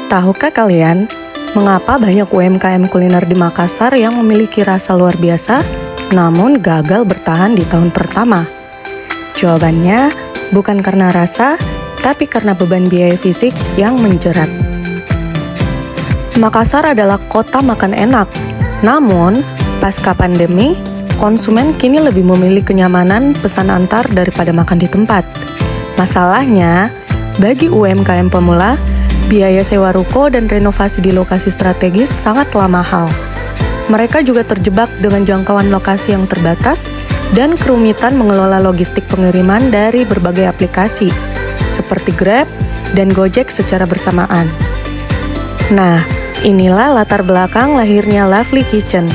Tahukah kalian, mengapa banyak UMKM kuliner di Makassar yang memiliki rasa luar biasa, namun gagal bertahan di tahun pertama? Jawabannya bukan karena rasa, tapi karena beban biaya fisik yang menjerat. Makassar adalah kota makan enak, namun pasca pandemi, konsumen kini lebih memilih kenyamanan pesan antar daripada makan di tempat. Masalahnya, bagi UMKM pemula, biaya sewa ruko dan renovasi di lokasi strategis sangatlah mahal. Mereka juga terjebak dengan jangkauan lokasi yang terbatas dan kerumitan mengelola logistik pengiriman dari berbagai aplikasi, seperti Grab dan Gojek secara bersamaan. Nah, inilah latar belakang lahirnya Lovely Kitchen,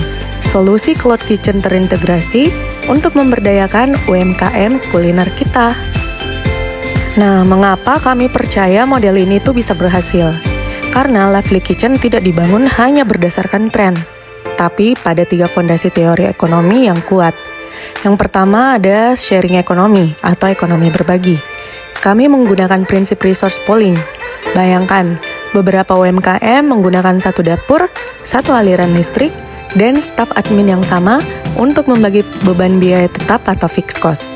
solusi cloud kitchen terintegrasi untuk memberdayakan UMKM kuliner kita. Nah, mengapa kami percaya model ini tuh bisa berhasil? Karena Lovely Kitchen tidak dibangun hanya berdasarkan tren, tapi pada 3 fondasi teori ekonomi yang kuat. Yang pertama ada sharing ekonomi atau ekonomi berbagi. Kami menggunakan prinsip resource pooling. Bayangkan, beberapa UMKM menggunakan satu dapur, satu aliran listrik, dan staf admin yang sama untuk membagi beban biaya tetap atau fixed cost.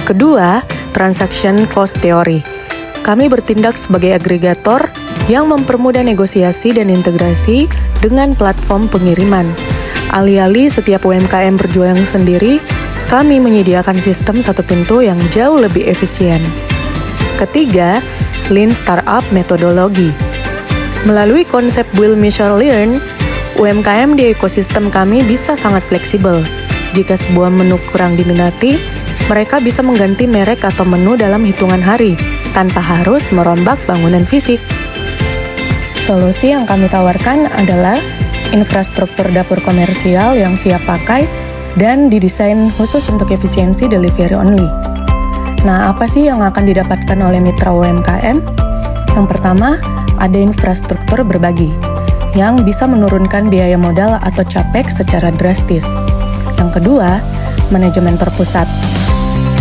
Kedua, transaction cost theory. Kami bertindak sebagai agregator yang mempermudah negosiasi dan integrasi dengan platform pengiriman. Alih-alih setiap UMKM berjuang sendiri, kami menyediakan sistem satu pintu yang jauh lebih efisien. Ketiga, Lean Startup Methodology. Melalui konsep Build, Measure, Learn, UMKM di ekosistem kami bisa sangat fleksibel. Jika sebuah menu kurang diminati, mereka bisa mengganti merek atau menu dalam hitungan hari, tanpa harus merombak bangunan fisik. Solusi yang kami tawarkan adalah infrastruktur dapur komersial yang siap pakai dan didesain khusus untuk efisiensi delivery only. Nah, apa sih yang akan didapatkan oleh mitra UMKM? Yang pertama, ada infrastruktur berbagi, yang bisa menurunkan biaya modal atau capex secara drastis. Yang kedua, manajemen terpusat.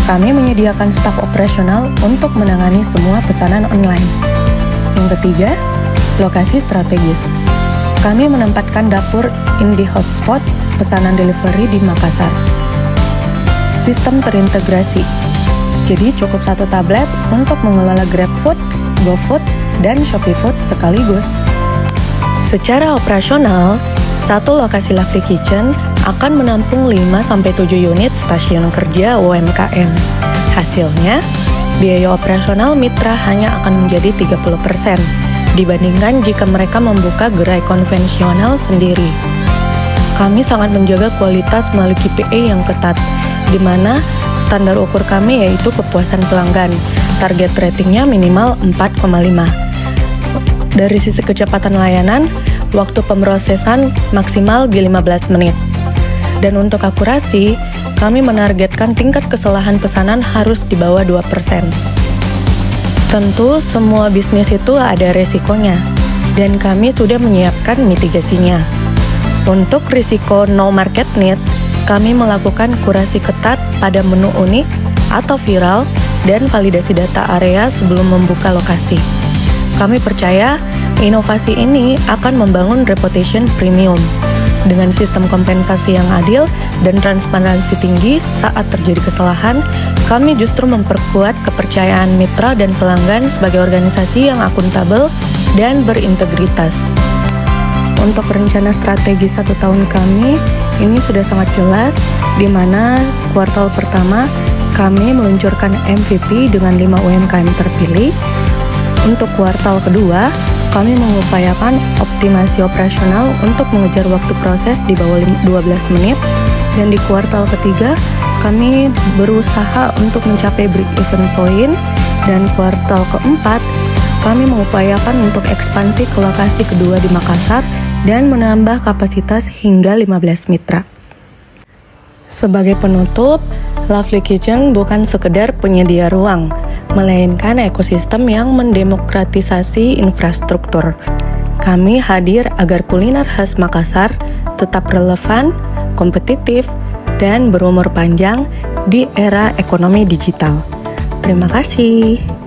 Kami menyediakan staf operasional untuk menangani semua pesanan online. Yang ketiga, lokasi strategis. Kami menempatkan dapur in the hotspot pesanan delivery di Makassar. Sistem terintegrasi. Jadi cukup satu tablet untuk mengelola GrabFood, GoFood, dan ShopeeFood sekaligus. Secara operasional, satu lokasi Lovely Kitchen akan menampung 5-7 unit stasiun kerja UMKM. Hasilnya, biaya operasional mitra hanya akan menjadi 30% dibandingkan jika mereka membuka gerai konvensional sendiri. Kami sangat menjaga kualitas melalui KPI yang ketat, di mana standar ukur kami yaitu kepuasan pelanggan. Target ratingnya minimal 4,5. Dari sisi kecepatan layanan, waktu pemrosesan maksimal di 15 menit. Dan untuk akurasi, kami menargetkan tingkat kesalahan pesanan harus di bawah 2%. Tentu, semua bisnis itu ada resikonya, dan kami sudah menyiapkan mitigasinya. Untuk risiko no market need, kami melakukan kurasi ketat pada menu unik atau viral dan validasi data area sebelum membuka lokasi. Kami percaya inovasi ini akan membangun reputation premium dengan sistem kompensasi yang adil dan transparansi tinggi. Saat terjadi kesalahan, kami justru memperkuat kepercayaan mitra dan pelanggan sebagai organisasi yang akuntabel dan berintegritas. Untuk rencana strategi 1 tahun kami, ini sudah sangat jelas, di mana kuartal pertama kami meluncurkan MVP dengan 5 UMKM terpilih. Untuk kuartal kedua, kami mengupayakan optimasi operasional untuk mengejar waktu proses di bawah 12 menit. Dan di kuartal ketiga, kami berusaha untuk mencapai break-even point. Dan kuartal keempat, kami mengupayakan untuk ekspansi ke lokasi kedua di Makassar dan menambah kapasitas hingga 15 mitra. Sebagai penutup, Lovely Kitchen bukan sekedar penyedia ruang, melainkan ekosistem yang mendemokratisasi infrastruktur. Kami hadir agar kuliner khas Makassar tetap relevan, kompetitif, dan berumur panjang di era ekonomi digital. Terima kasih.